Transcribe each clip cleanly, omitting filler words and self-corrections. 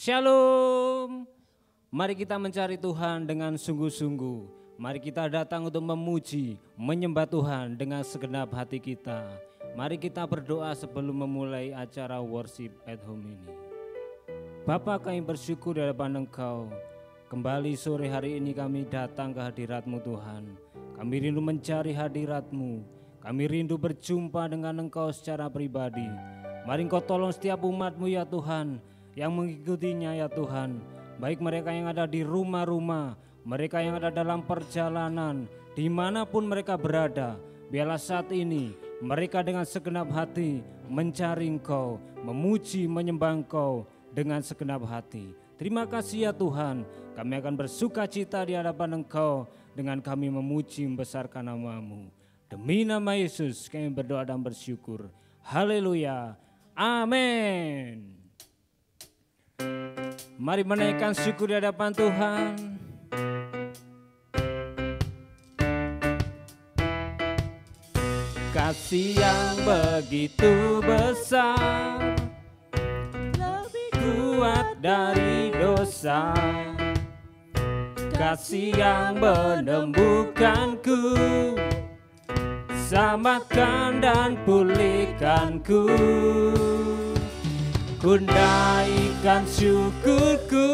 Shalom. Mari kita mencari Tuhan dengan sungguh-sungguh. Mari kita datang untuk memuji, menyembah Tuhan dengan segenap hati kita. Mari kita berdoa sebelum memulai acara worship at home ini. Bapa, kami bersyukur di hadapan Engkau. Kembali sore hari ini kami datang ke hadirat-Mu Tuhan. Kami rindu mencari hadirat-Mu. Kami rindu berjumpa dengan Engkau secara pribadi. Mari Engkau tolong setiap umat-Mu ya Tuhan, yang mengikutinya ya Tuhan. Baik mereka yang ada di rumah-rumah, mereka yang ada dalam perjalanan, dimanapun mereka berada. Biarlah saat ini mereka dengan segenap hati mencari Engkau, memuji, menyembah Engkau dengan segenap hati. Terima kasih ya Tuhan, kami akan bersuka cita di hadapan Engkau dengan kami memuji membesarkan nama-Mu. Demi nama Yesus kami berdoa dan bersyukur. Haleluya. Amin. Mari menaikkan syukur di hadapan Tuhan. Kasih yang begitu besar, lebih kuat dari dosa. Kasih yang menemukanku, selamatkan dan pulihkanku. Ku naikkan syukurku,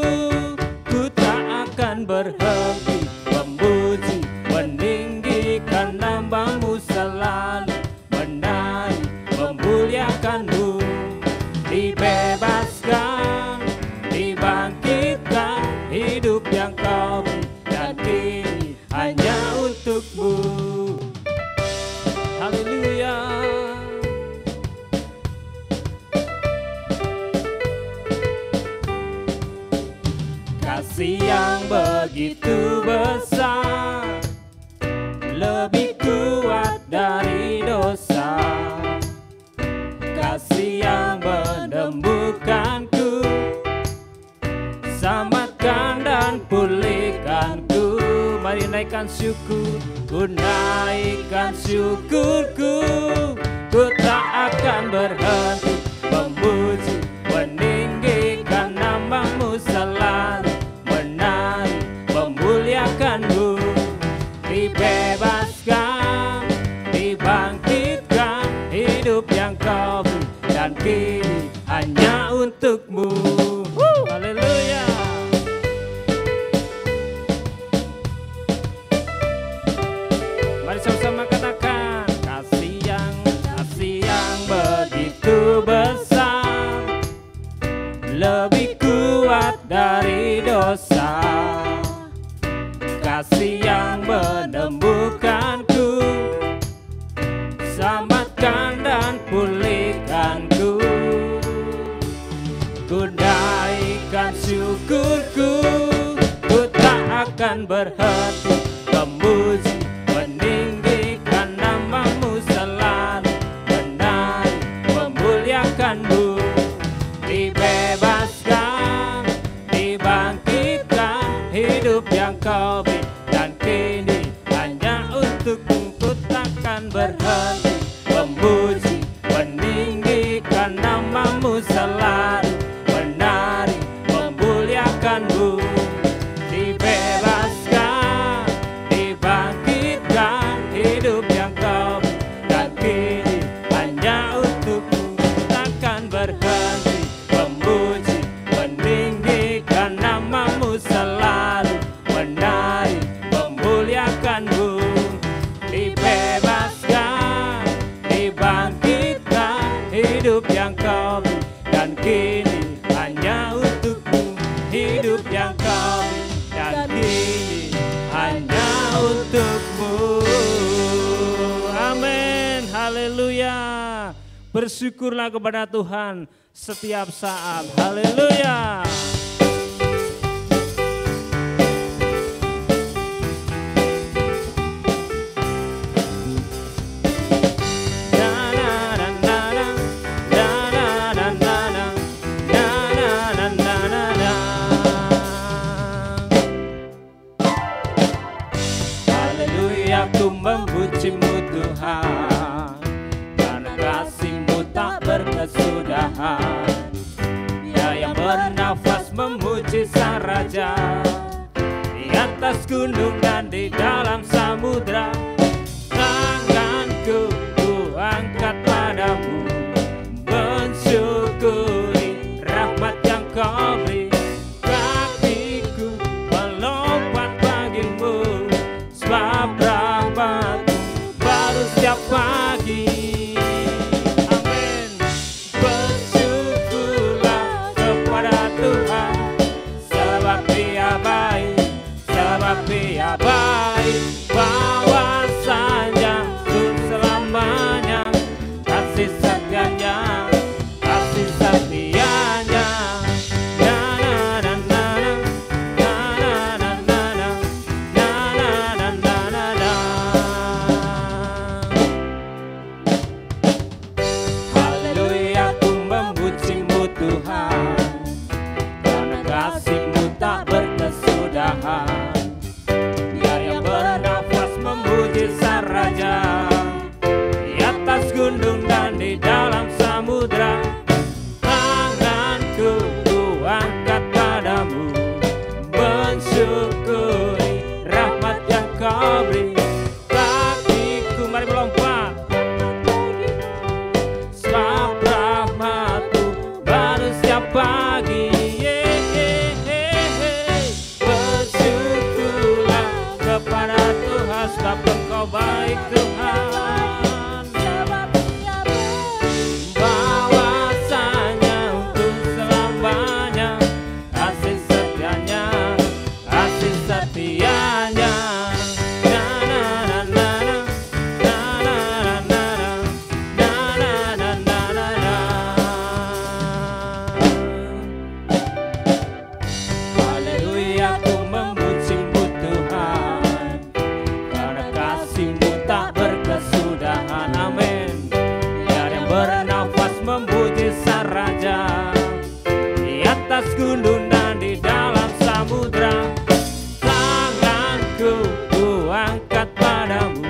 ku tak akan berhenti memuji, meninggikan nama-Mu selalu, menaik, memuliakan-Mu. Dibebaskan, dibangkitkan, hidup yang Kau beri dan kini hanya untuk-Mu. Haleluya. Kasih yang begitu besar, lebih kuat dari dosa. Kasih yang menemukanku, selamatkan dan pulihkanku. Mari naikkan syukur, ku naikkan syukurku, ku tak akan berhenti memuji, meninggikan nama-Mu selalu, menaik, memuliakan-Mu. Dibebaskan, dibangkitkan, hidup yang Kau beri dan kini hanya untuk-Mu. Haleluya. Mari sama-sama katakan, kasih yang begitu besar, lebih kuat dari dosa. Kasih yang menemukanku, selamatkan dan pulihkanku. Ku naikkan syukurku, ku tak akan berhenti memuji, meninggikan nama-Mu selalu, menaik, memuliakan-Mu. Dibebaskan, dibangkitkan, hidup yang Kau beri dan kini hanya untuk-Mu. Ku takkan berhenti memuji, meninggikan nama-Mu selalu, menarik, memuliakan-Mu. Dibebaskan, dibangkitkan, hidup yang Kau beri dan kini hanya untuk-Mu. Takkan berhenti memuji, meninggikan nama-Mu selalu, menaik, memuliakan-Mu. Dibebaskan, dibangkitkan, hidup yang Kau beri dan kini hanya untuk-Mu. Hidup yang Kau beri dan kini hanya untuk-Mu. Amin. Haleluya. Bersyukurlah kepada Tuhan setiap saat. Haleluya. Haleluya, ku memuji-Mu Tuhan, karena kasih-Mu tak berkesudahan. Dia yang bernafas memuji Sang Raja. Di atas gunung dan di dalam samudra, tanganku ku angkat padamu, mensyukuri rahmat yang kau beri. Kakiku melompat bagimu, sebab rahmat baru setiap pagi. Amin. Bersyukurlah kepada Tuhan, sebab Dia baik, sebab Dia baik. Bahwasanya untuk selamanya, kasih setianya, kasih setianya. Na na na na na, na na na na, na na na na na. Haleluya, ku memuji-Mu Tuhan, karena kasih-Mu tak berkesudahan. Biar yang bernafas memuji Sang Raja. Di atas gunung dan di dalam samudra, tanganku ku angkat padamu, mensyukuri rahmat yang kau beri. Kakiku mari melompat, sebab rahmat-Mu baru setiap pagi. Bersyukurlah kepada Tuhan, sebab Engkau baik Tuhan. Bahwasanya untuk selamanya, kasih setianya, kasih setianya. Na na na na na, na na na na, na na na na na. Haleluya, ku memuji-Mu Tuhan, karena kasih-Mu tak berkesudahan. Amin. Biar yang bernafas memuji Sang Raja. Di atas gunung dan di dalam samudra, tanganku ku angkat padamu,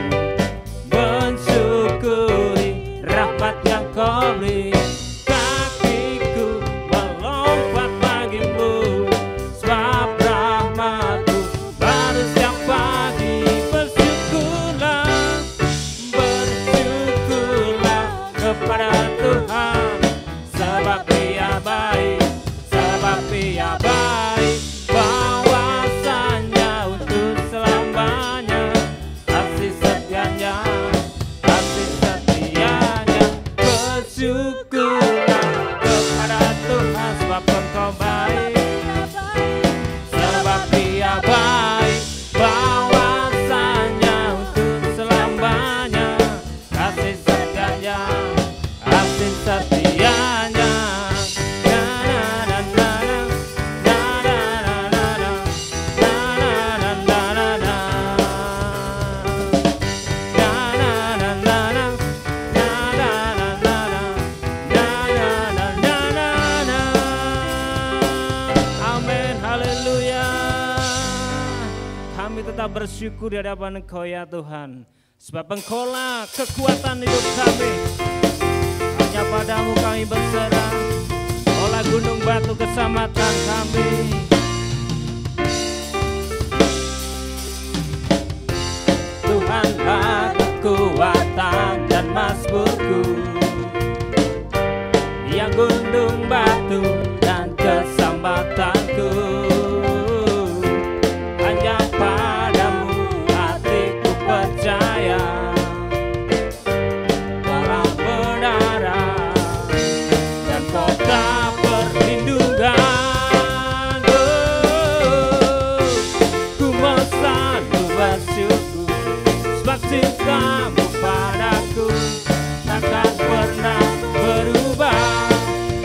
mensyukuri rahmat yang kau beri. Kakiku melompat bagimu, sebab rahmat-Mu baru setiap pagi. Bersyukurlah, bersyukurlah kepada Tuhan, sebab Dia baik, sebab Dia baik. Bahwasanya untuk selamanya, kasih setianya, kasih setianya. Bersyukurlah kepada Tuhan, sebab Engkau baik, sebab Dia baik. Bahwasanya untuk selamanya, kasih setianya, kasih setianya. Na na na na na, na na na na, na na na na na. Na na na na na, na na na na na, na na na na na. Amin, haleluya. Kami tetap bersyukur di hadapan Engkau ya Tuhan, sebab Engkaulah kekuatan hidup kami. Hanya padamu kami berserah, olah gunung batu keselamatan kami. Tuhanlah kekuatan dan mazmurku, yang gunung batu dan keselamatan-Ku. Hanya padamu hatiku percaya, walau berdarah dan kota perlindungan. Ku mau selalu bersyukur, sebab cinta-Mu padaku takkan pernah berubah.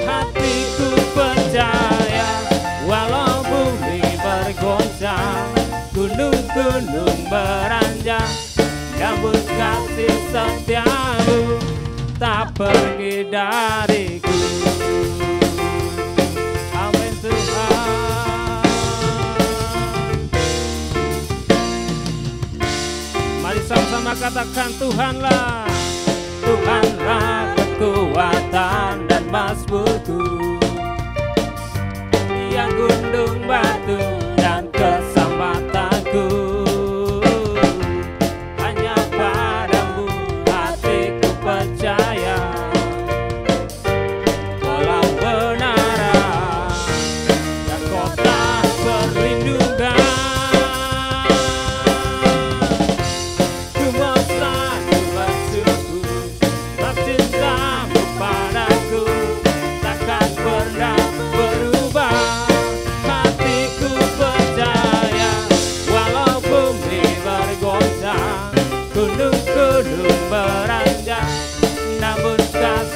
Hatiku percaya, walau bumi bergoncang, gunung-gunung beranjak, namun kasih setia-Mu tak pergi dariku. Amin Tuhan. Mari sama-sama katakan Tuhanlah, Tuhanlah kekuatan dan mazmurku, yang gunung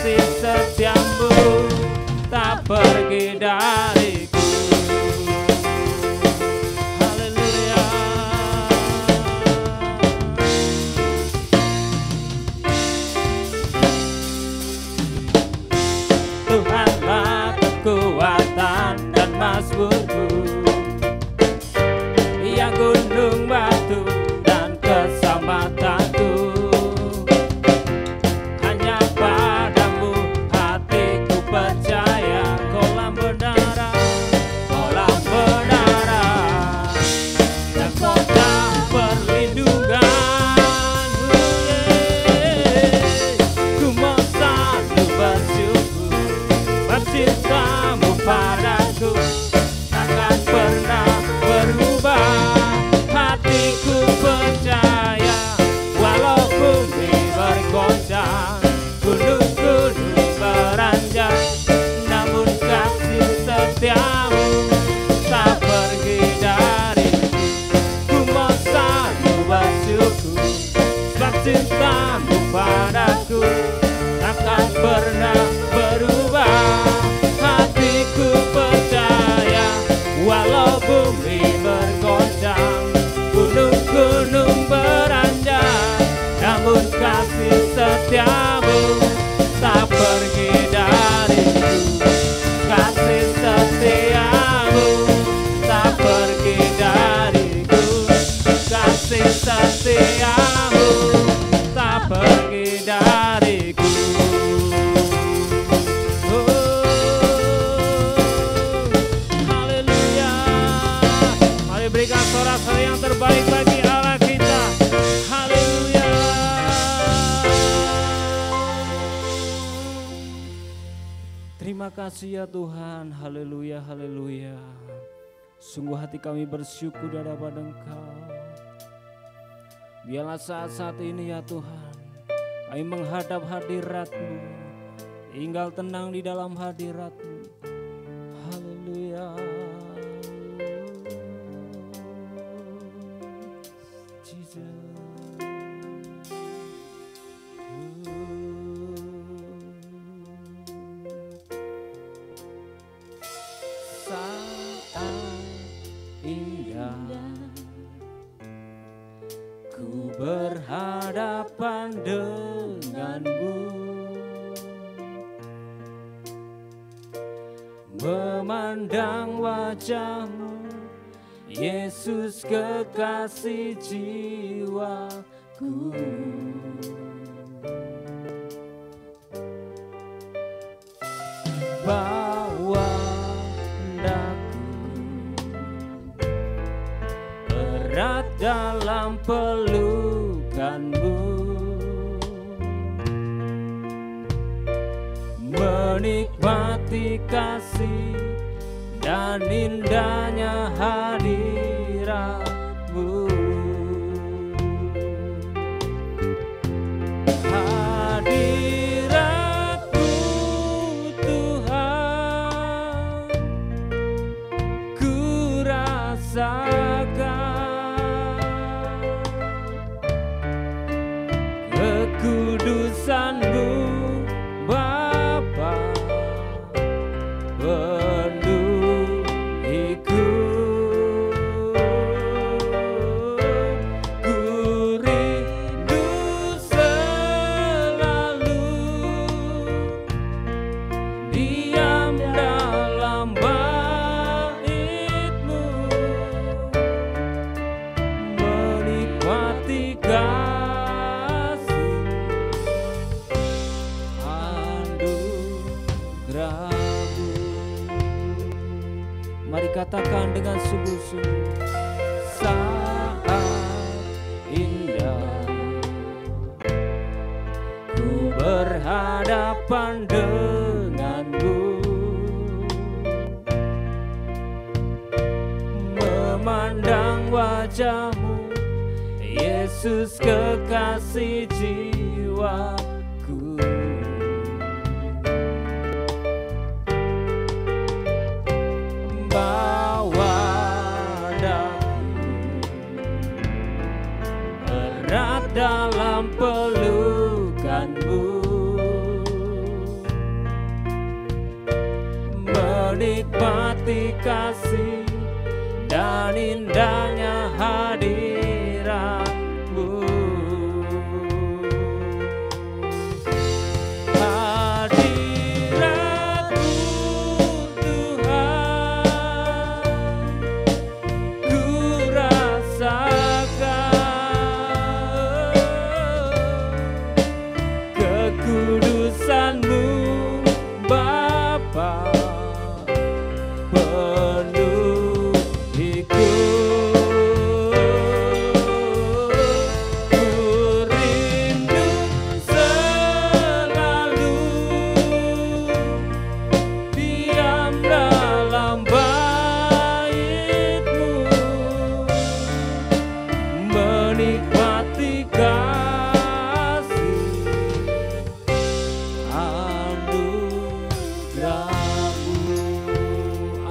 kasih setiamu tak pergi dariku. Haleluya. Tuhanlah kekuatan dan mazmurku, Ia gunung batu dan keselamatanku. Hanya padamu hatiku percaya, kolam benaran dan kota perlindunganmu. Ku mau selalu bersyukur, cintamu padaku takkan pernah berubah. Hatiku percaya, walau bumi bergoncang, gunung-gunung beranjak, namun kasih setiamu tak pergi dariku. Ku mau selalu bersyukur, sebab cintamu padaku takkan pernah berubah. Hatiku percaya, walau bumi bergoncang, gunung-gunung beranjak, namun kasih setiamu tak pergi dariku. Kasih setiamu tak pergi dariku. Kasih setiamu tak pergi dariku. Berikan sorak-sorai yang terbaik bagi Allah kita. Haleluya. Terima kasih ya Tuhan. Haleluya, haleluya. Sungguh hati kami bersyukur di hadapan Engkau. Biarlah saat-saat ini ya Tuhan, kami menghadap hadirat-Mu, tinggal tenang di dalam hadirat-Mu. Haleluya. Ku berhadapan denganmu, memandang wajahmu, Yesus kekasih jiwaku. Bawa daku erat dalam pelukanmu, menikmati kasih dan indahnya hadirat-Mu. Hadirat-Mu Tuhan, ku rasakan kekudusan-Mu Bapa, penuhiku. Ku rindu selalu diam dalam bait-Mu, menikmati kasih anugerah-Mu. Mari katakan dengan sungguh-sungguh, saat indah ku berhadapan denganmu, memandang wajah-Mu, Yesus kekasih jiwaku. Bawa daku erat dalam pelukan-Mu, menikmati kasih dan indahnya hadirat-Mu. Hadirat-Mu Tuhan, ku rasakan kekudusan-Mu Bapa. Menikmati kasih anugerah-Mu.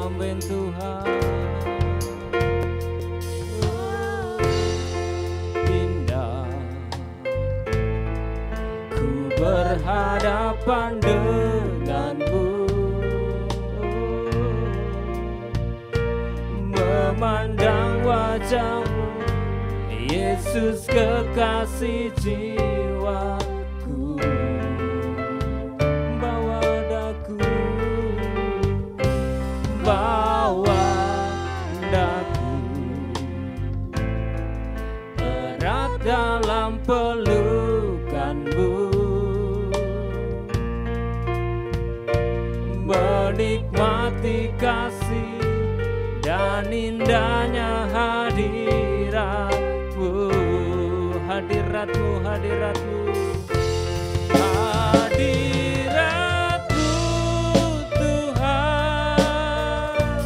Amin Tuhan. Indah ku berhadapan dengan-Mu, memandang wajah-Mu Yesus, kekasih jiwaku. Bawa daku, bawa daku erat dalam pelukan-Mu, menikmati kasih dan indahnya hadirat-Mu. Hadirat-Mu, hadirat-Mu, hadirat-Mu Tuhan,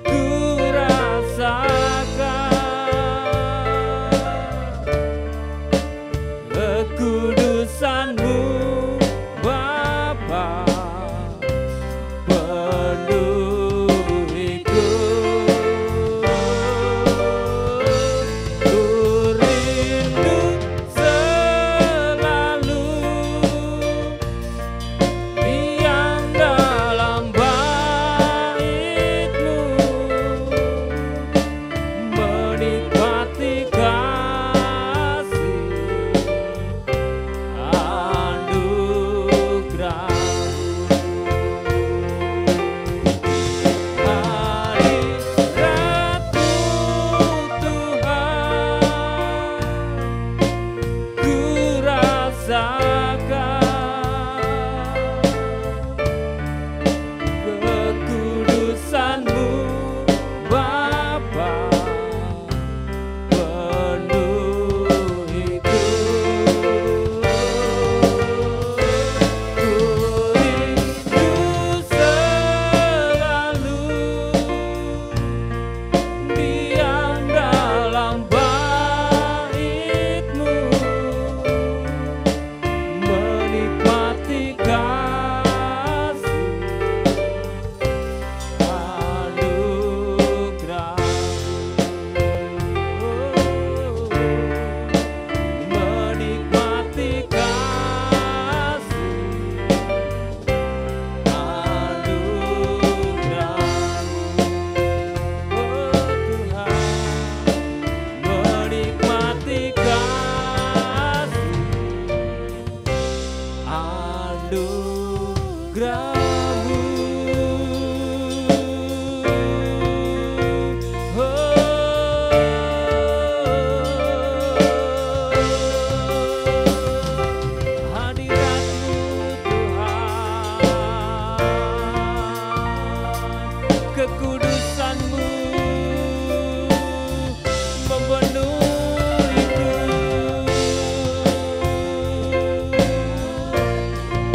ku rasakan kekudusan-Mu Bapa.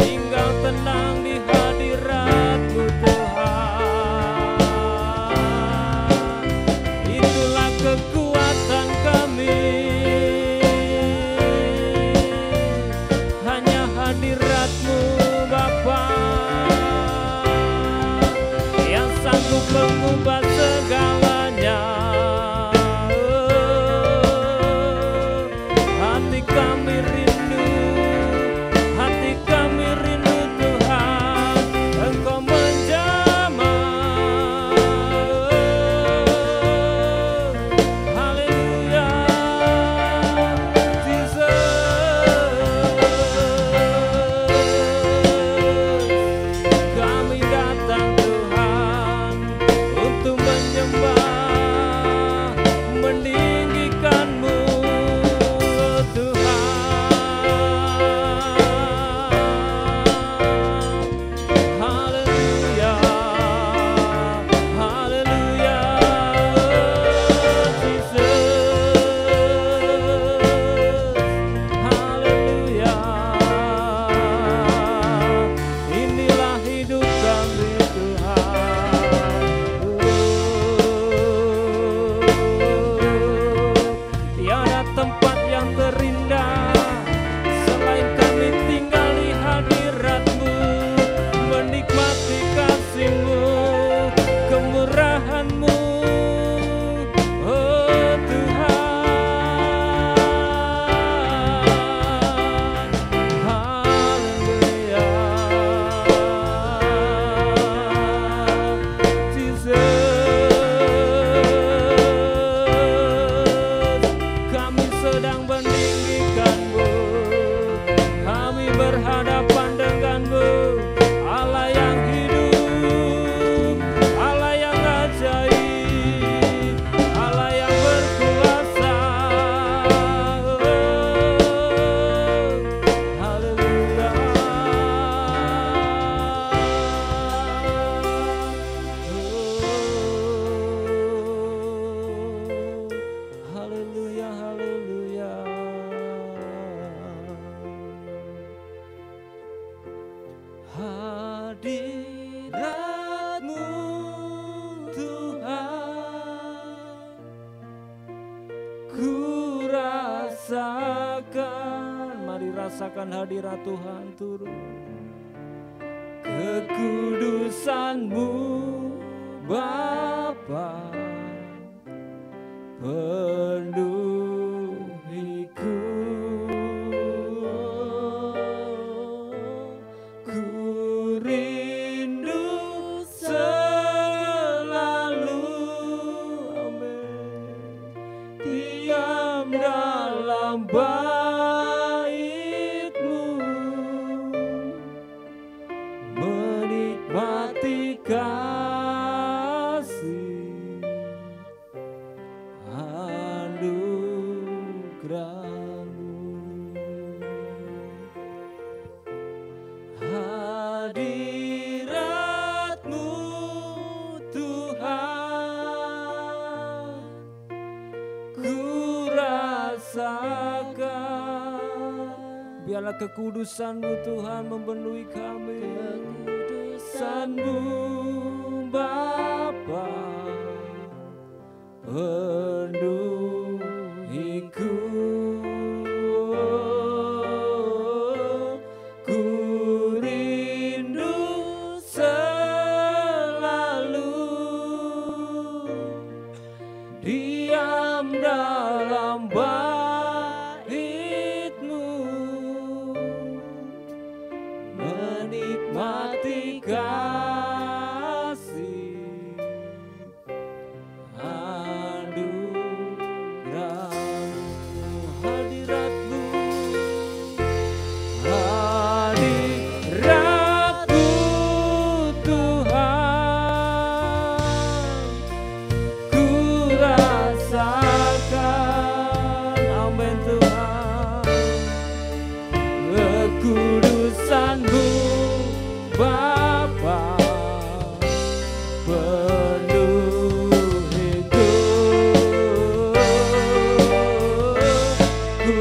Tinggal tenang di hadirat hadirat-Mu Tuhan, ku rasakan, mari rasakan hadirat Tuhan turun. Kekudusan-Mu Bapa penuhiku, ku rindu selalu, amin, diam dalam bait-Mu, menikmati kasih anugerah-Mu. Hadirat-Mu Tuhan, ku rasakan. Biarlah kekudusan-Mu Tuhan memenuhi kami. Kekudusan-Mu Bapa penuhiku, ku rindu selalu, diam dalam bait-Mu, menikmati kasih anugerah-Mu. Hadirat-Mu, hadirat-Mu Tuhan, ku rasakan, amin Tuhan, kekudusan-Mu Bapa penuhiku, ku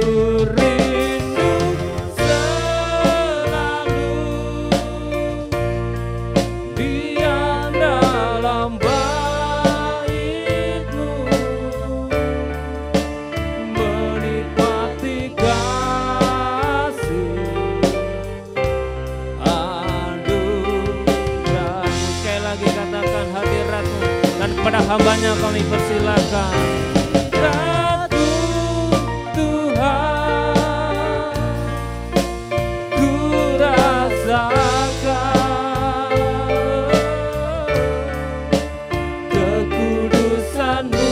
rindu selalu, diam dalam bait-Mu, menikmati kasih anugerah-Mu. Sekali lagi katakan hadirat-Mu, dan kepada hamba-Nya kami persilakan. Hadirat-Mu Tuhan, ku rasakan kekudusan-Mu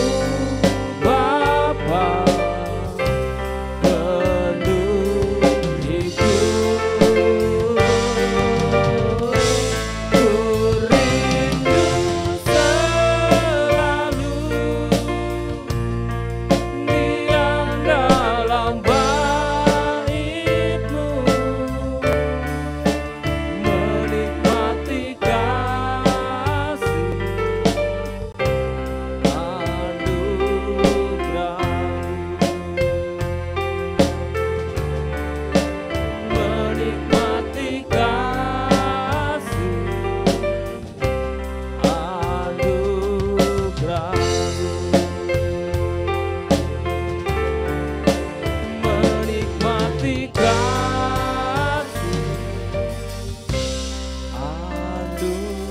Bapa penuhiku, ku rindu selalu, diam dalam bait-Mu, menikmati kasih anugerah-Mu, menikmati kasih anugerah-Mu, menikmati kasih anugerah-Mu.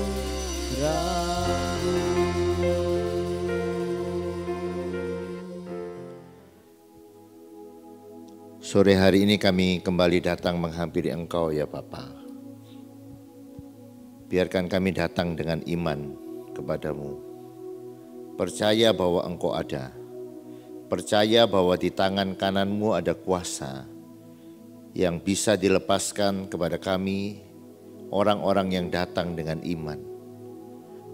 Sore hari ini kami kembali datang menghampiri Engkau ya Bapa. Biarkan kami datang dengan iman kepadamu. Percaya bahwa Engkau ada. Percaya bahwa di tangan kanan-Mu ada kuasa yang bisa dilepaskan kepada kami, orang-orang yang datang dengan iman.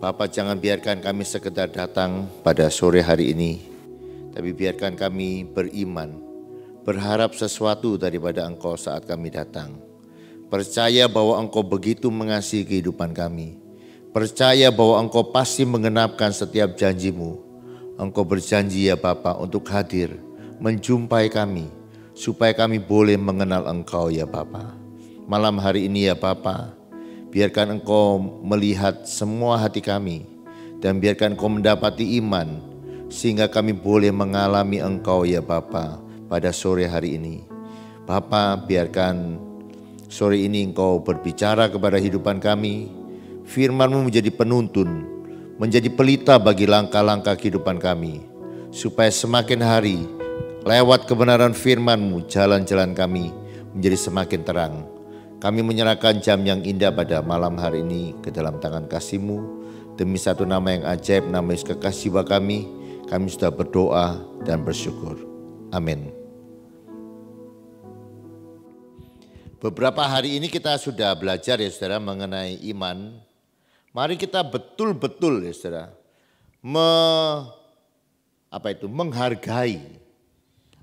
Bapa, jangan biarkan kami sekedar datang pada sore hari ini, tapi biarkan kami beriman, berharap sesuatu daripada Engkau saat kami datang. Percaya bahwa Engkau begitu mengasihi kehidupan kami. Percaya bahwa Engkau pasti mengenapkan setiap janji-Mu. Engkau berjanji ya Bapa untuk hadir, menjumpai kami, supaya kami boleh mengenal Engkau ya Bapa. Malam hari ini ya Bapa, biarkan Engkau melihat semua hati kami, dan biarkan Engkau mendapati iman, sehingga kami boleh mengalami Engkau ya Bapa pada sore hari ini. Bapa, biarkan sore ini Engkau berbicara kepada kehidupan kami, firman-Mu menjadi penuntun, menjadi pelita bagi langkah-langkah kehidupan kami, supaya semakin hari lewat kebenaran firman-Mu jalan-jalan kami menjadi semakin terang. Kami menyerahkan jam yang indah pada malam hari ini ke dalam tangan kasih-Mu. Demi satu nama yang ajaib, nama Yesus kekasih jiwa kami sudah berdoa dan bersyukur. Amin. Beberapa hari ini kita sudah belajar ya saudara mengenai iman. Mari kita betul-betul ya saudara menghargai.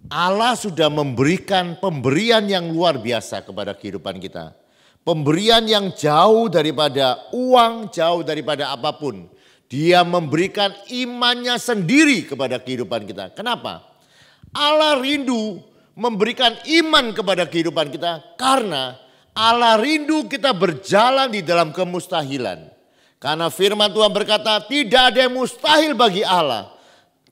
Allah sudah memberikan pemberian yang luar biasa kepada kehidupan kita. Pemberian yang jauh daripada uang, jauh daripada apapun. Dia memberikan imannya sendiri kepada kehidupan kita. Kenapa? Allah rindu memberikan iman kepada kehidupan kita karena Allah rindu kita berjalan di dalam kemustahilan. Karena firman Tuhan berkata tidak ada yang mustahil bagi Allah.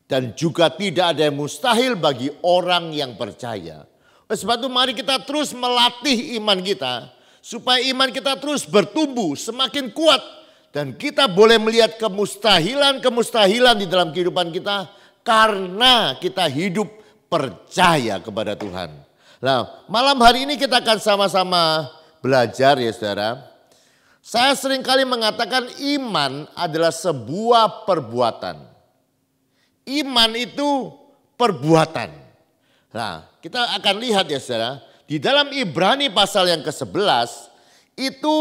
Dan juga tidak ada yang mustahil bagi orang yang percaya. Oleh sebab itu mari kita terus melatih iman kita. Supaya iman kita terus bertumbuh semakin kuat. Dan kita boleh melihat kemustahilan-kemustahilan di dalam kehidupan kita. Karena kita hidup percaya kepada Tuhan. Nah, malam hari ini kita akan sama-sama belajar ya saudara. Saya seringkali mengatakan iman adalah sebuah perbuatan. Iman itu perbuatan. Nah, kita akan lihat ya saudara. Di dalam Ibrani pasal yang ke-11 itu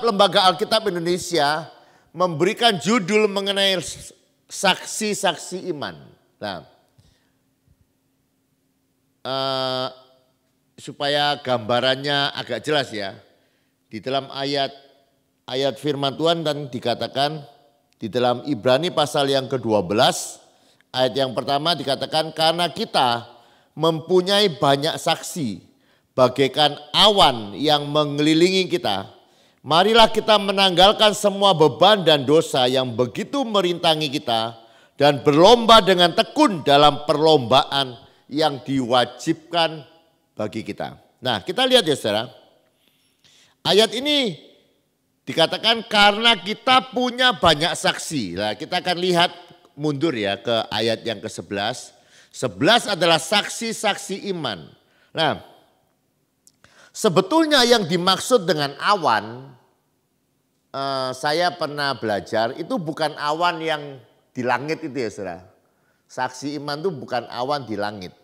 Lembaga Alkitab Indonesia memberikan judul mengenai saksi-saksi iman. Nah, supaya gambarannya agak jelas ya. Di dalam ayat firman Tuhan dan dikatakan di dalam Ibrani pasal yang ke-12 ayat yang pertama dikatakan karena kita mempunyai banyak saksi bagaikan awan yang mengelilingi kita. Marilah kita menanggalkan semua beban dan dosa yang begitu merintangi kita dan berlomba dengan tekun dalam perlombaan yang diwajibkan bagi kita. Nah, kita lihat ya saudara. Ayat ini dikatakan karena kita punya banyak saksi. Nah, kita akan lihat mundur ya ke ayat yang ke-11. 11 adalah saksi-saksi iman. Nah, sebetulnya yang dimaksud dengan awan, saya pernah belajar itu bukan awan yang di langit itu ya saudara. Saksi iman itu bukan awan di langit.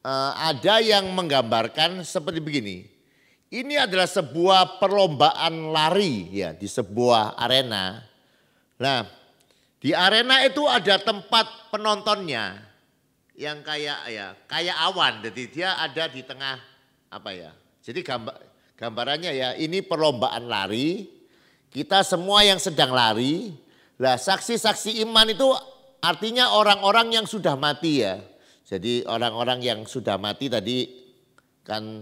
Ada yang menggambarkan seperti begini. Ini adalah sebuah perlombaan lari ya di sebuah arena. Nah, di arena itu ada tempat penontonnya yang kayak awan. Jadi dia ada di tengah Jadi gambarannya ya ini perlombaan lari. Kita semua yang sedang lari. Nah, saksi-saksi iman itu artinya orang-orang yang sudah mati ya. Jadi orang-orang yang sudah mati tadi kan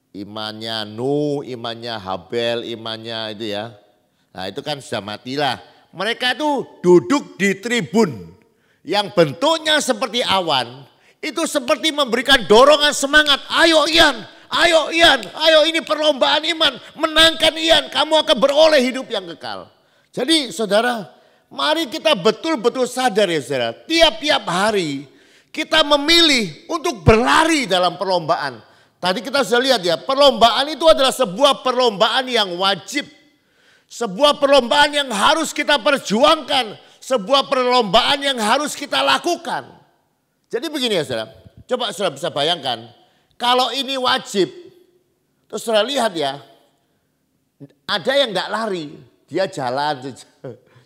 imannya Nuh, imannya Habel, imannya itu ya. Nah itu kan sudah matilah. Mereka itu duduk di tribun yang bentuknya seperti awan. Itu seperti memberikan dorongan semangat. Ayo Ian, ayo Ian, ayo ini perlombaan iman. Menangkan Ian, kamu akan beroleh hidup yang kekal. Jadi saudara, mari kita betul-betul sadar ya saudara. Tiap-tiap hari kita memilih untuk berlari dalam perlombaan. Tadi kita sudah lihat ya, perlombaan itu adalah sebuah perlombaan yang wajib. Sebuah perlombaan yang harus kita perjuangkan. Sebuah perlombaan yang harus kita lakukan. Jadi begini ya saudara, coba saudara bisa bayangkan. Kalau ini wajib, terus saudara lihat ya, ada yang enggak lari, dia jalan.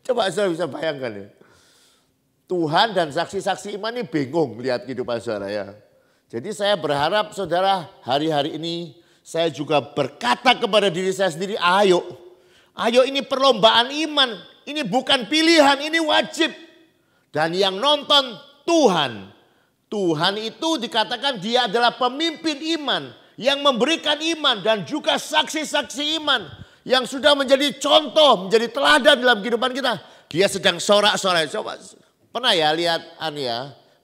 Coba saudara bisa bayangkan ya. Tuhan dan saksi-saksi iman ini bingung lihat kehidupan saudara ya. Jadi saya berharap saudara hari-hari ini saya juga berkata kepada diri saya sendiri, ayo ini perlombaan iman, ini bukan pilihan, ini wajib. Dan yang nonton Tuhan. Tuhan itu dikatakan dia adalah pemimpin iman yang memberikan iman dan juga saksi-saksi iman yang sudah menjadi contoh, menjadi teladan dalam kehidupan kita. Dia sedang sorak-sorai. Coba pernah ya lihat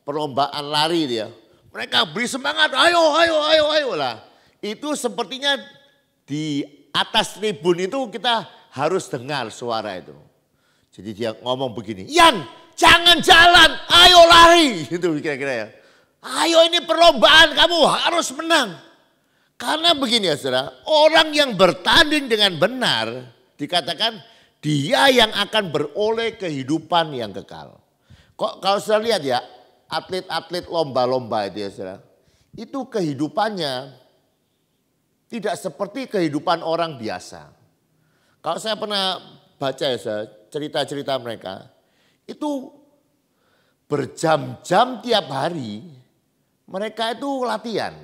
perlombaan lari dia. Mereka beri semangat, ayo lah. Itu sepertinya di atas tribun itu kita harus dengar suara itu. Jadi dia ngomong begini, Yan jangan jalan, ayo lari. Gitu kira-kira ya. Ayo ini perlombaan, kamu harus menang. Karena begini ya saudara, orang yang bertanding dengan benar dikatakan dia yang akan beroleh kehidupan yang kekal. Kok kalau saudara lihat ya, atlet-atlet lomba-lomba itu ya saudara, itu kehidupannya tidak seperti kehidupan orang biasa. Kalau saya pernah baca ya saudara, cerita-cerita mereka, itu berjam-jam tiap hari mereka itu latihan.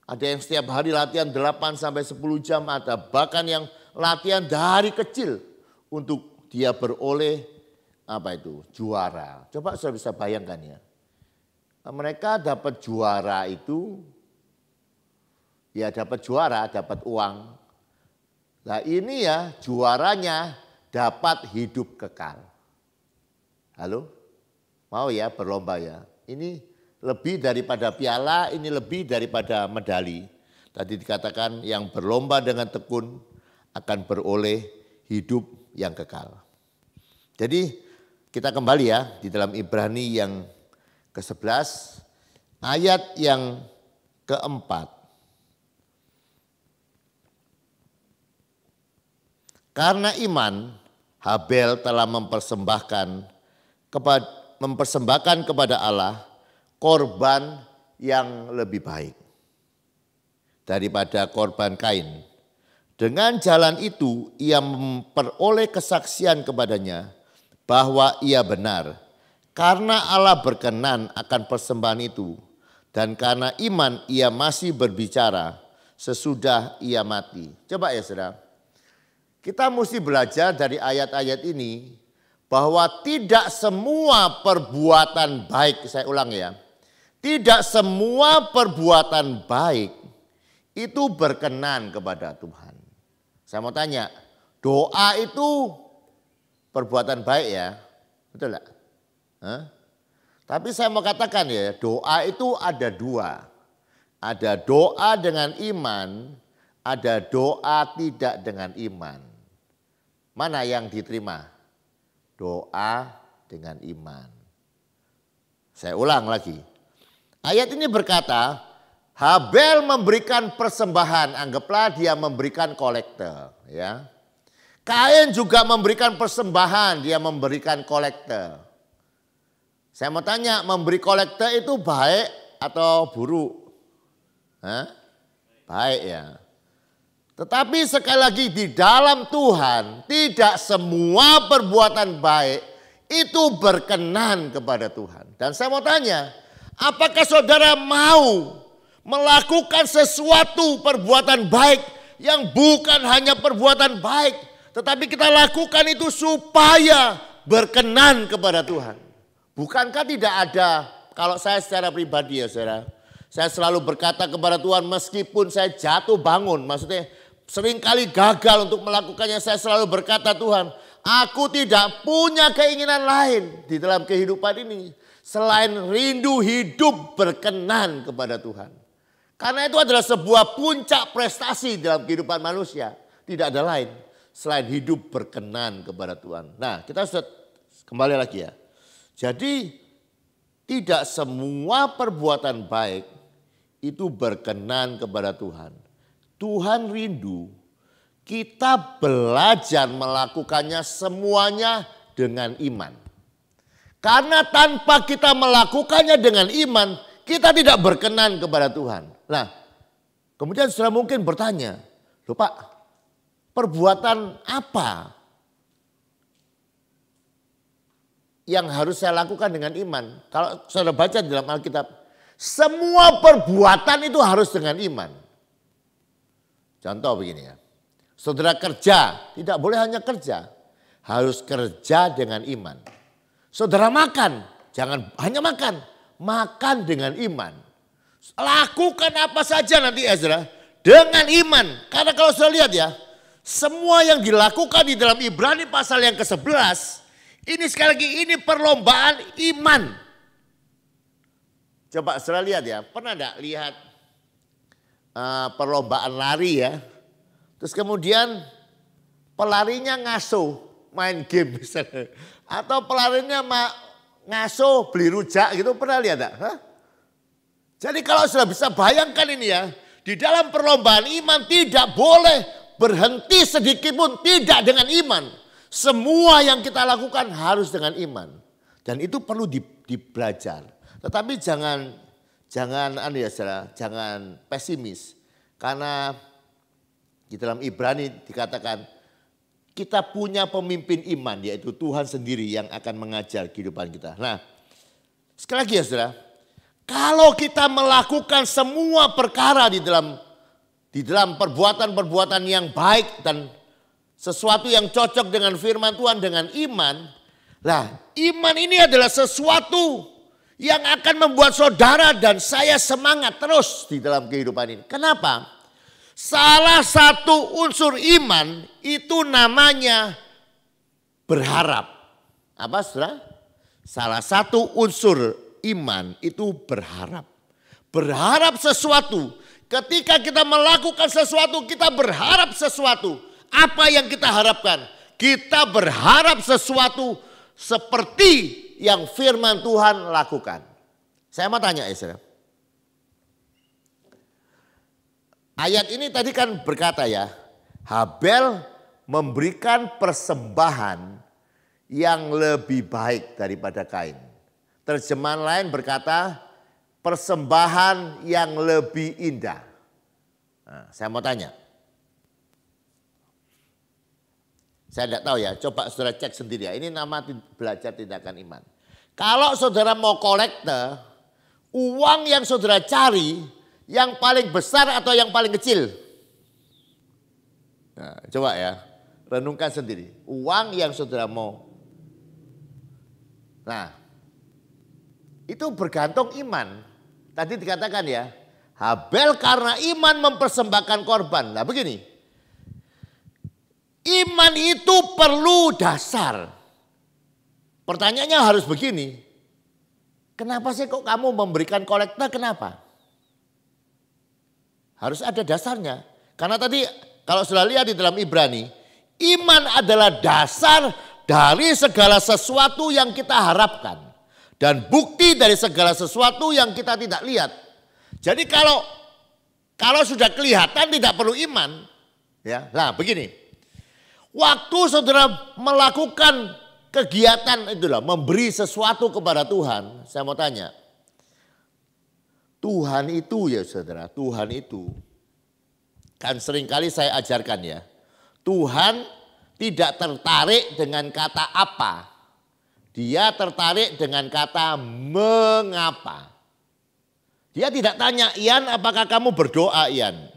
Ada yang setiap hari latihan 8 sampai 10 jam, ada bahkan yang latihan dari kecil untuk dia beroleh juara. Coba saya bisa bayangkan ya. Mereka dapat juara itu, ya dapat juara, dapat uang. Nah ini ya juaranya dapat hidup kekal. Halo? Mau ya berlomba ya? Ini lebih daripada piala, ini lebih daripada medali. Tadi dikatakan yang berlomba dengan tekun akan beroleh hidup yang kekal. Jadi kita kembali ya di dalam Ibrani yang ke-11 ayat yang ke-4. Karena iman Habel telah mempersembahkan kepada Allah korban yang lebih baik daripada korban Kain. Dengan jalan itu ia memperoleh kesaksian kepadanya bahwa ia benar. Karena Allah berkenan akan persembahan itu. Dan karena iman ia masih berbicara sesudah ia mati. Coba ya saudara. Kita mesti belajar dari ayat-ayat ini bahwa tidak semua perbuatan baik, saya ulang ya. Tidak semua perbuatan baik itu berkenan kepada Tuhan. Saya mau tanya, doa itu perbuatan baik ya? Betul enggak? Tapi saya mau katakan ya, doa itu ada dua. Ada doa dengan iman, ada doa tidak dengan iman. Mana yang diterima? Doa dengan iman. Saya ulang lagi. Ayat ini berkata, Habel memberikan persembahan, anggaplah dia memberikan kolekte, ya. Kain juga memberikan persembahan, dia memberikan kolekte. Saya mau tanya, memberi kolekte itu baik atau buruk? Baik ya. Tetapi sekali lagi di dalam Tuhan, tidak semua perbuatan baik itu berkenan kepada Tuhan. Dan saya mau tanya, apakah saudara mau melakukan sesuatu perbuatan baik yang bukan hanya perbuatan baik, tetapi kita lakukan itu supaya berkenan kepada Tuhan? Bukankah tidak ada, kalau saya secara pribadi ya saudara, saya selalu berkata kepada Tuhan meskipun saya jatuh bangun, maksudnya seringkali gagal untuk melakukannya, saya selalu berkata Tuhan, aku tidak punya keinginan lain di dalam kehidupan ini selain rindu hidup berkenan kepada Tuhan. Karena itu adalah sebuah puncak prestasi dalam kehidupan manusia. Tidak ada lain selain hidup berkenan kepada Tuhan. Nah, kita sudah kembali lagi ya. Jadi tidak semua perbuatan baik itu berkenan kepada Tuhan. Tuhan rindu kita belajar melakukannya semuanya dengan iman. Karena tanpa kita melakukannya dengan iman, kita tidak berkenan kepada Tuhan. Nah, kemudian saudara mungkin bertanya, loh Pak, perbuatan apa yang harus saya lakukan dengan iman? Kalau saudara baca di dalam Alkitab, semua perbuatan itu harus dengan iman. Contoh begini ya, saudara kerja, tidak boleh hanya kerja, harus kerja dengan iman. Saudara makan, jangan hanya makan, makan dengan iman. Lakukan apa saja nanti Ezra dengan iman. Karena kalau saudara lihat ya, semua yang dilakukan di dalam Ibrani pasal yang ke-11, ini sekali lagi ini perlombaan iman. Coba saudara lihat ya, pernah enggak lihat perlombaan lari ya. Terus kemudian pelarinya ngaso main game misalnya. Atau pelarinya ngaso beli rujak gitu, pernah lihat enggak? Hah? Jadi kalau sudah bisa bayangkan ini ya, di dalam perlombaan iman tidak boleh berhenti sedikit pun, tidak dengan iman. Semua yang kita lakukan harus dengan iman. Dan itu perlu dibelajar. Tetapi jangan pesimis. Karena di dalam Ibrani dikatakan kita punya pemimpin iman, yaitu Tuhan sendiri yang akan mengajar kehidupan kita. Nah, sekali lagi ya saudara, kalau kita melakukan semua perkara di dalam perbuatan-perbuatan yang baik dan sesuatu yang cocok dengan firman Tuhan dengan iman, lah iman ini adalah sesuatu yang akan membuat saudara dan saya semangat terus di dalam kehidupan ini. Kenapa? Salah satu unsur iman itu namanya berharap. Apa saudara? Salah satu unsur iman itu berharap. Berharap sesuatu. Ketika kita melakukan sesuatu, kita berharap sesuatu. Apa yang kita harapkan? Kita berharap sesuatu seperti yang firman Tuhan lakukan. Saya mau tanya ya saudara. Ayat ini tadi kan berkata ya, Habel memberikan persembahan yang lebih baik daripada Kain. Terjemahan lain berkata persembahan yang lebih indah. Nah, saya mau tanya. Saya tidak tahu ya, coba saudara cek sendiri ya. Ini nama belajar tindakan iman. Kalau saudara mau kolekte, uang yang saudara cari yang paling besar atau yang paling kecil? Nah, coba ya, renungkan sendiri. Uang yang saudara mau. Nah, itu bergantung iman. Tadi dikatakan ya, Habel karena iman mempersembahkan korban. Nah begini. Iman itu perlu dasar. Pertanyaannya harus begini. Kenapa sih kok kamu memberikan kolekte, kenapa? Harus ada dasarnya. Karena tadi kalau sudah lihat di dalam Ibrani, iman adalah dasar dari segala sesuatu yang kita harapkan. Dan bukti dari segala sesuatu yang kita tidak lihat. Jadi kalau sudah kelihatan tidak perlu iman. Ya, nah begini. Waktu saudara melakukan kegiatan itulah, memberi sesuatu kepada Tuhan, saya mau tanya. Tuhan itu ya saudara, Tuhan itu. Kan seringkali saya ajarkan ya. Tuhan tidak tertarik dengan kata apa. Dia tertarik dengan kata mengapa. Dia tidak tanya, Ian apakah kamu berdoa Ian?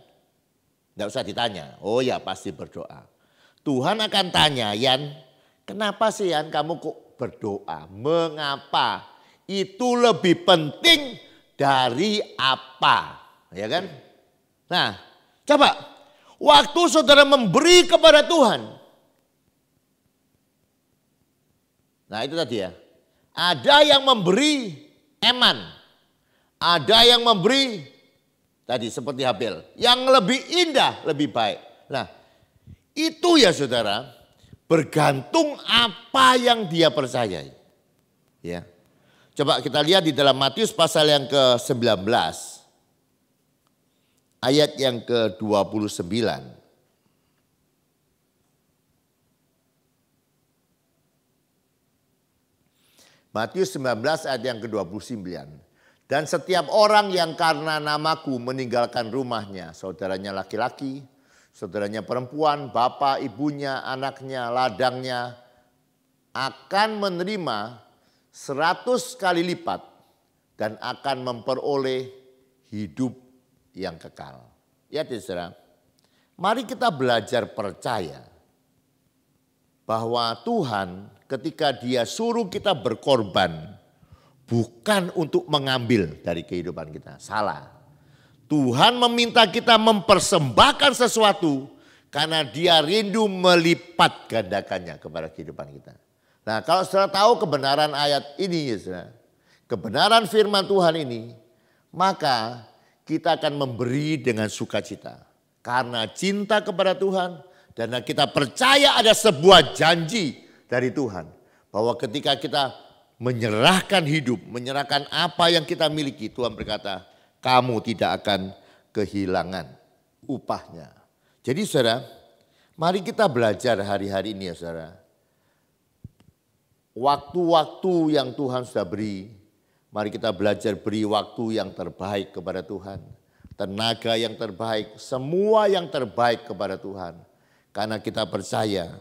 Tidak usah ditanya, oh ya pasti berdoa. Tuhan akan tanya, Yan, kenapa sih Yan kamu kok berdoa? Mengapa? Itu lebih penting dari apa? Ya kan? Nah, coba. Waktu saudara memberi kepada Tuhan. Nah itu tadi ya. Ada yang memberi eman. Ada yang memberi tadi seperti Habel. Yang lebih indah, lebih baik. Nah, itu ya saudara, bergantung apa yang dia percayai. Ya. Coba kita lihat di dalam Matius pasal yang ke-19. Ayat yang ke-29. Matius 19 ayat yang ke-29. Dan setiap orang yang karena namaku meninggalkan rumahnya, saudaranya laki-laki, saudaranya perempuan, bapak, ibunya, anaknya, ladangnya akan menerima 100 kali lipat dan akan memperoleh hidup yang kekal. Ya saudara, mari kita belajar percaya bahwa Tuhan ketika dia suruh kita berkorban bukan untuk mengambil dari kehidupan kita, salah. Tuhan meminta kita mempersembahkan sesuatu Karena dia rindu melipat gandakannya kepada kehidupan kita. Nah, kalau saudara tahu kebenaran ayat ini, ya saudara, kebenaran firman Tuhan ini, maka kita akan memberi dengan sukacita. Karena cinta kepada Tuhan dan kita percaya ada sebuah janji dari Tuhan. Bahwa ketika kita menyerahkan hidup, menyerahkan apa yang kita miliki, Tuhan berkata, kamu tidak akan kehilangan upahnya. Jadi saudara, mari kita belajar hari-hari ini ya saudara. Waktu-waktu yang Tuhan sudah beri, mari kita belajar beri waktu yang terbaik kepada Tuhan. Tenaga yang terbaik, semua yang terbaik kepada Tuhan. Karena kita percaya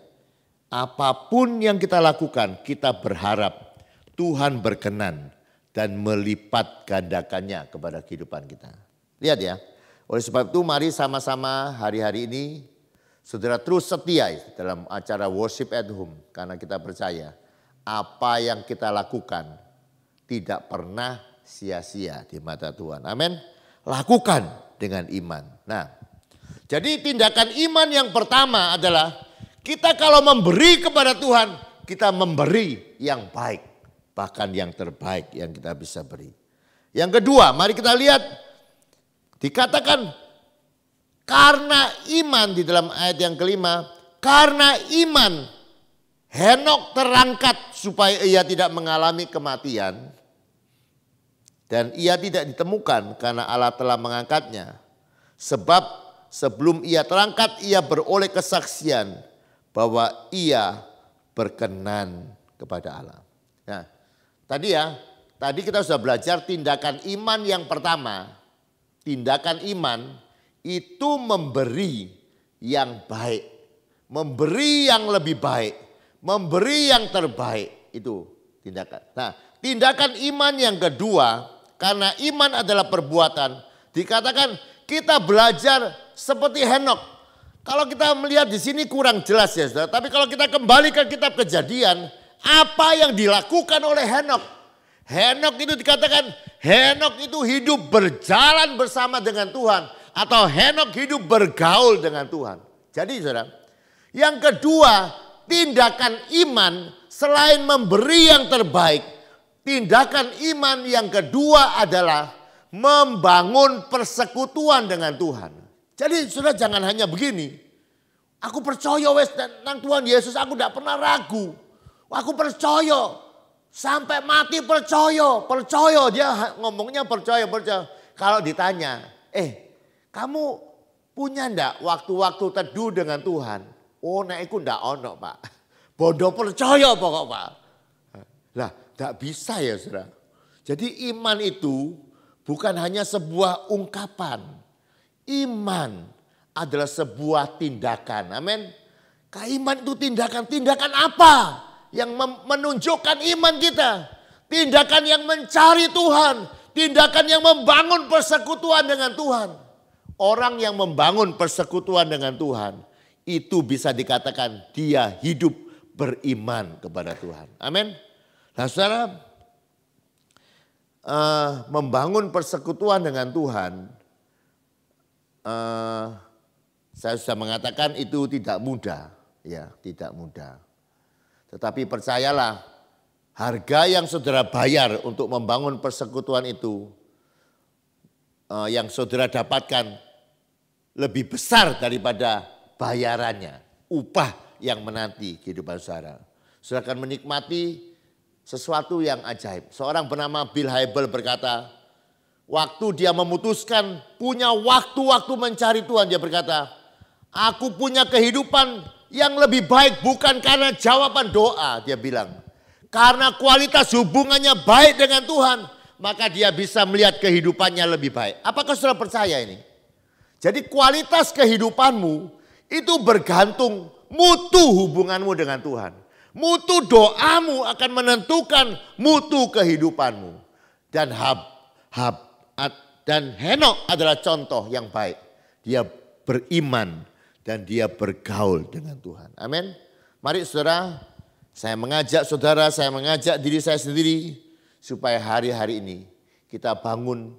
apapun yang kita lakukan, kita berharap Tuhan berkenan dan melipat gandakannya kepada kehidupan kita. Lihat ya, oleh sebab itu mari sama-sama hari-hari ini saudara terus setia dalam acara worship at home. Karena kita percaya apa yang kita lakukan tidak pernah sia-sia di mata Tuhan. Amin. Lakukan dengan iman. Nah, jadi tindakan iman yang pertama adalah kita kalau memberi kepada Tuhan, kita memberi yang baik. Bahkan yang terbaik yang kita bisa beri. Yang kedua, mari kita lihat. Dikatakan karena iman di dalam ayat yang kelima. Karena iman Henok terangkat supaya ia tidak mengalami kematian. Dan ia tidak ditemukan karena Allah telah mengangkatnya. Sebab sebelum ia terangkat ia beroleh kesaksian bahwa ia berkenan kepada Allah. Nah, tadi kita sudah belajar tindakan iman yang pertama. Tindakan iman itu memberi yang baik. Memberi yang lebih baik. Memberi yang terbaik. Itu tindakan. Nah, tindakan iman yang kedua, karena iman adalah perbuatan. Dikatakan kita belajar seperti Henok. Kalau kita melihat di sini kurang jelas ya saudara. Tapi kalau kita kembali ke kitab Kejadian, apa yang dilakukan oleh Henok? Henok itu dikatakan, Henok itu hidup berjalan bersama dengan Tuhan. Atau Henok hidup bergaul dengan Tuhan. Jadi saudara, yang kedua, tindakan iman selain memberi yang terbaik, tindakan iman yang kedua adalah membangun persekutuan dengan Tuhan. Jadi saudara jangan hanya begini. Aku percaya wes tentang Tuhan Yesus, aku tidak pernah ragu. Aku percaya. Sampai mati percaya. Percaya, dia ngomongnya percaya. Kalau ditanya, kamu punya ndak waktu-waktu teduh dengan Tuhan? Oh, nek iku ndak ono, Pak. Bodoh percaya pokok, Pak. Lah, ndak bisa ya, Saudara. Jadi iman itu bukan hanya sebuah ungkapan. Iman adalah sebuah tindakan. Amin. Iman itu tindakan. Tindakan apa yang menunjukkan iman kita? Tindakan yang mencari Tuhan. Tindakan yang membangun persekutuan dengan Tuhan. Orang yang membangun persekutuan dengan Tuhan, itu bisa dikatakan dia hidup beriman kepada Tuhan. Amin. Nah saudara, membangun persekutuan dengan Tuhan, saya sudah mengatakan itu tidak mudah. Ya, tidak mudah. Tetapi percayalah, harga yang saudara bayar untuk membangun persekutuan itu, yang saudara dapatkan lebih besar daripada bayarannya, upah yang menanti kehidupan saudara. Saudara akan menikmati sesuatu yang ajaib. Seorang bernama Bill Hybels berkata, waktu dia memutuskan punya waktu-waktu mencari Tuhan, dia berkata, aku punya kehidupan yang lebih baik bukan karena jawaban doa, dia bilang. Karena kualitas hubungannya baik dengan Tuhan, maka dia bisa melihat kehidupannya lebih baik. Apakah saudara percaya ini? Jadi kualitas kehidupanmu itu bergantung mutu hubunganmu dengan Tuhan. Mutu doamu akan menentukan mutu kehidupanmu. Dan Henok adalah contoh yang baik. Dia beriman dan dia bergaul dengan Tuhan. Amin. Mari saudara, saya mengajak diri saya sendiri supaya hari-hari ini kita bangun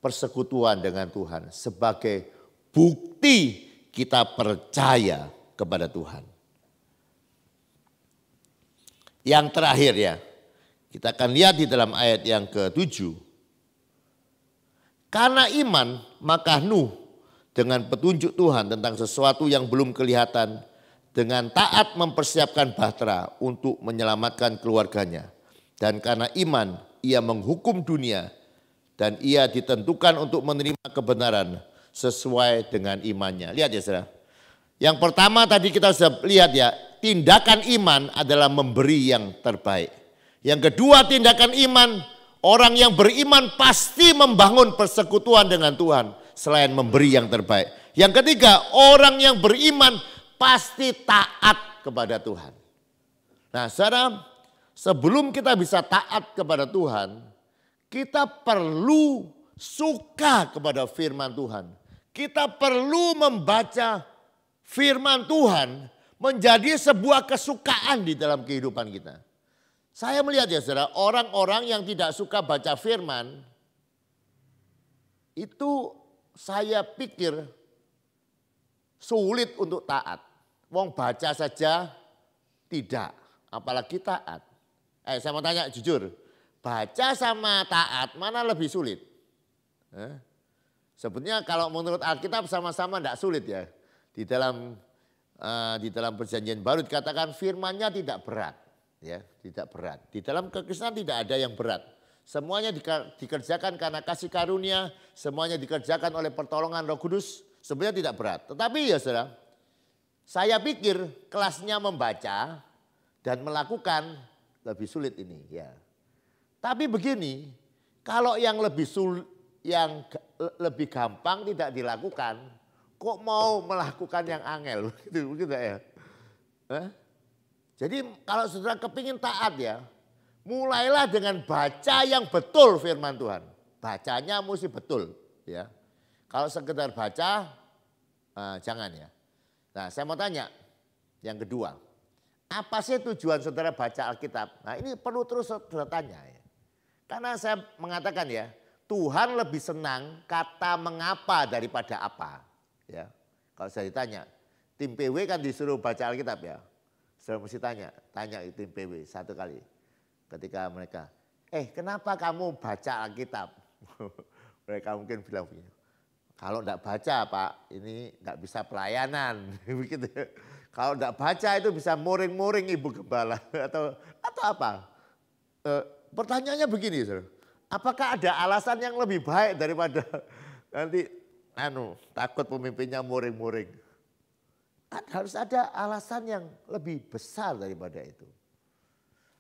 persekutuan dengan Tuhan sebagai bukti kita percaya kepada Tuhan. Yang terakhir ya, kita akan lihat di dalam ayat yang ke-7. Karena iman maka Nuh dengan petunjuk Tuhan tentang sesuatu yang belum kelihatan, dengan taat mempersiapkan bahtera untuk menyelamatkan keluarganya. Dan karena iman ia menghukum dunia dan ia ditentukan untuk menerima kebenaran sesuai dengan imannya. Lihat ya saudara. Yang pertama tadi kita sudah lihat ya, tindakan iman adalah memberi yang terbaik. Yang kedua tindakan iman, orang yang beriman pasti membangun persekutuan dengan Tuhan selain memberi yang terbaik. Yang ketiga, orang yang beriman pasti taat kepada Tuhan. Nah saudara, sebelum kita bisa taat kepada Tuhan, kita perlu suka kepada firman Tuhan. Kita perlu membaca firman Tuhan menjadi sebuah kesukaan di dalam kehidupan kita. Saya melihat ya saudara, orang-orang yang tidak suka baca firman, itu saya pikir sulit untuk taat. Wong baca saja tidak, apalagi taat. Saya mau tanya jujur, baca sama taat mana lebih sulit? Sebetulnya kalau menurut Alkitab sama-sama tidak sulit ya. Di dalam perjanjian baru dikatakan firman-Nya tidak berat. Ya, tidak berat. Di dalam kekristenan tidak ada yang berat. Semuanya dikerjakan karena kasih karunia, semuanya dikerjakan oleh pertolongan Roh Kudus, sebenarnya tidak berat. Tetapi ya saudara, saya pikir kelasnya membaca dan melakukan lebih sulit ini ya. Tapi begini, kalau yang lebih gampang tidak dilakukan, kok mau melakukan yang angel gitu ya. Jadi kalau saudara kepingin taat ya, mulailah dengan baca yang betul firman Tuhan. Bacanya mesti betul ya. Kalau sekedar baca, jangan ya. Nah saya mau tanya yang kedua, apa sih tujuan saudara baca Alkitab? Nah ini perlu terus saudara tanya ya. Karena saya mengatakan ya, Tuhan lebih senang kata mengapa daripada apa. Ya, kalau saya ditanya, tim PW kan disuruh baca Alkitab ya. Saya mesti tanya tim PW satu kali. Ketika mereka, kenapa kamu baca Alkitab? Mereka mungkin bilang begini, kalau enggak baca Pak, ini enggak bisa pelayanan. Begitu. Kalau enggak baca itu bisa muring-muring Ibu Gembala atau apa? Pertanyaannya begini, saudara. Apakah ada alasan yang lebih baik daripada nanti takut pemimpinnya muring-muring? Harus ada alasan yang lebih besar daripada itu.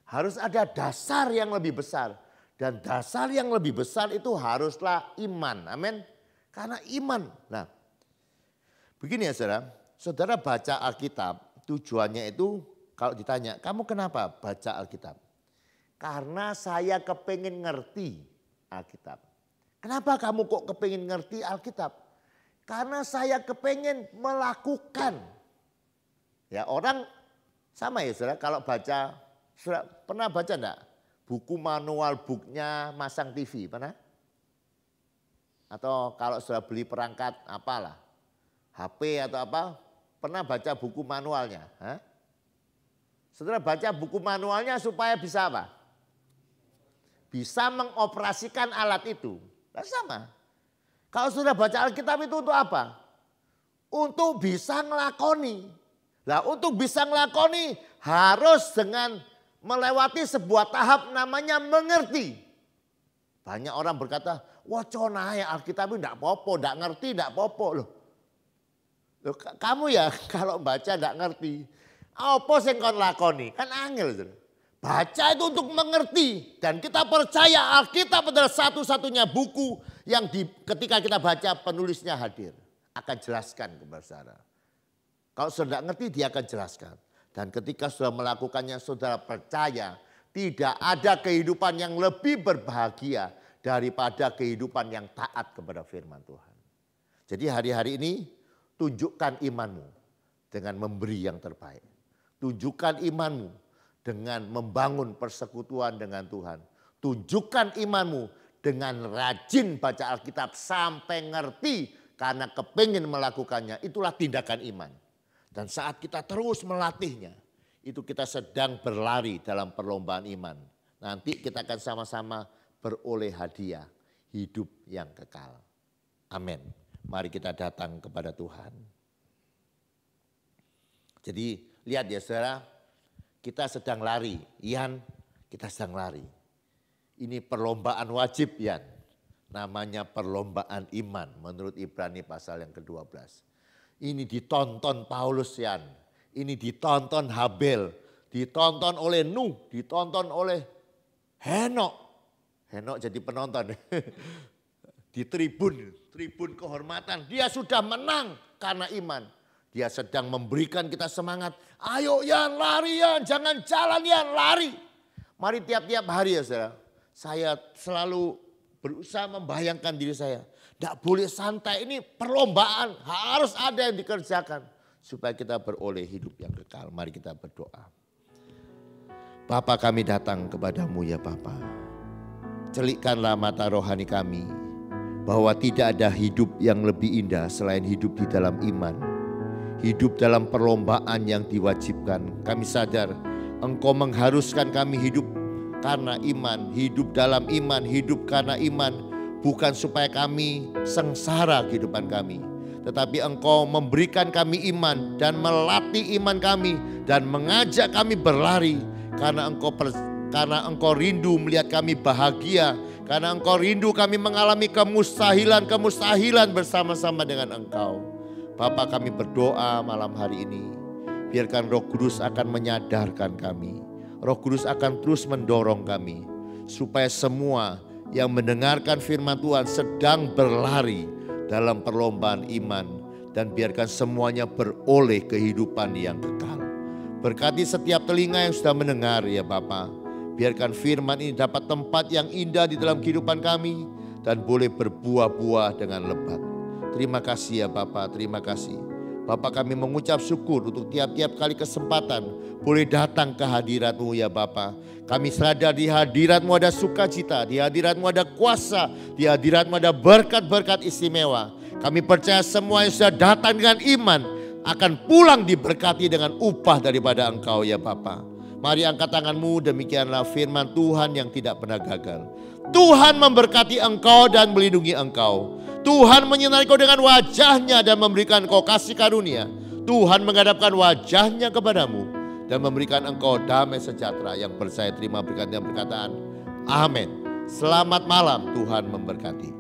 Harus ada dasar yang lebih besar. Dan dasar yang lebih besar itu haruslah iman. Amin. Karena iman. Nah begini ya saudara. Saudara baca Alkitab tujuannya itu kalau ditanya kamu kenapa baca Alkitab? Karena saya kepengen ngerti Alkitab. Kenapa kamu kok kepengen ngerti Alkitab? Karena saya kepengen melakukan. Ya orang sama ya saudara kalau baca, saudara pernah baca enggak? Buku manual booknya masang TV, pernah? Atau kalau saudara beli perangkat apalah, HP atau apa, pernah baca buku manualnya? Saudara baca buku manualnya supaya bisa apa? Bisa mengoperasikan alat itu. Nah, sama. Kalau sudah baca Alkitab itu untuk apa? Untuk bisa ngelakoni. Nah untuk bisa ngelakoni harus dengan melewati sebuah tahap namanya mengerti. Banyak orang berkata, wah conaya Alkitab itu enggak apa-apa, enggak ngerti, enggak apa-apa loh. Kamu ya kalau baca enggak ngerti, apa sing kon lakoni? Kan angel. Baca itu untuk mengerti dan kita percaya Alkitab adalah satu-satunya buku yang ketika kita baca penulisnya hadir. Akan jelaskan kepada saudara. Kalau saudara ngerti dia akan jelaskan. Dan ketika saudara melakukannya saudara percaya tidak ada kehidupan yang lebih berbahagia daripada kehidupan yang taat kepada firman Tuhan. Jadi hari-hari ini tunjukkan imanmu dengan memberi yang terbaik. Tunjukkan imanmu dengan membangun persekutuan dengan Tuhan. Tunjukkan imanmu dengan rajin baca Alkitab sampai ngerti karena kepingin melakukannya, itulah tindakan iman. Dan saat kita terus melatihnya, itu kita sedang berlari dalam perlombaan iman. Nanti kita akan sama-sama beroleh hadiah hidup yang kekal. Amin. Mari kita datang kepada Tuhan. Jadi lihat ya saudara, kita sedang lari. Ian, kita sedang lari. Ini perlombaan wajib Ian. Namanya perlombaan iman menurut Ibrani pasal yang ke-12. Ini ditonton Paulus Ian. Ini ditonton Habel. Ditonton oleh Nuh. Ditonton oleh Henok. Henok jadi penonton. Di tribun kehormatan. Dia sudah menang karena iman. Dia sedang memberikan kita semangat. Ayo Yan, lari Yan, jangan jalan Yan, lari. Mari tiap-tiap hari ya saudara. Saya selalu berusaha membayangkan diri saya. Tidak boleh santai, ini perlombaan. Harus ada yang dikerjakan. Supaya kita beroleh hidup yang kekal. Mari kita berdoa. Bapa, kami datang kepadamu ya Bapa. Celikkanlah mata rohani kami. Bahwa tidak ada hidup yang lebih indah selain hidup di dalam iman. Hidup dalam perlombaan yang diwajibkan. Kami sadar Engkau mengharuskan kami hidup karena iman. Hidup dalam iman, hidup karena iman. Bukan supaya kami sengsara kehidupan kami. Tetapi Engkau memberikan kami iman dan melatih iman kami. Dan mengajak kami berlari. Karena Engkau rindu melihat kami bahagia. Karena Engkau rindu kami mengalami kemustahilan bersama-sama dengan Engkau. Bapa, kami berdoa malam hari ini. Biarkan Roh Kudus akan menyadarkan kami. Roh Kudus akan terus mendorong kami. Supaya semua yang mendengarkan firman Tuhan sedang berlari dalam perlombaan iman. Dan biarkan semuanya beroleh kehidupan yang kekal. Berkati setiap telinga yang sudah mendengar ya Bapa. Biarkan firman ini dapat tempat yang indah di dalam kehidupan kami. Dan boleh berbuah-buah dengan lebat. Terima kasih ya Bapa, terima kasih. Bapa, kami mengucap syukur untuk tiap-tiap kali kesempatan boleh datang ke hadirat-Mu ya Bapa. Kami sadar di hadirat-Mu ada sukacita, di hadirat-Mu ada kuasa, di hadirat-Mu ada berkat-berkat istimewa. Kami percaya semua yang sudah datang dengan iman akan pulang diberkati dengan upah daripada Engkau ya Bapa. Mari angkat tanganmu, demikianlah firman Tuhan yang tidak pernah gagal. Tuhan memberkati engkau dan melindungi engkau. Tuhan menyinari kau dengan wajahnya dan memberikan kau kasih karunia. Tuhan menghadapkan wajahnya kepadamu dan memberikan engkau damai sejahtera. Yang percaya terima berkat yang perkataan. Amin. Selamat malam, Tuhan memberkati.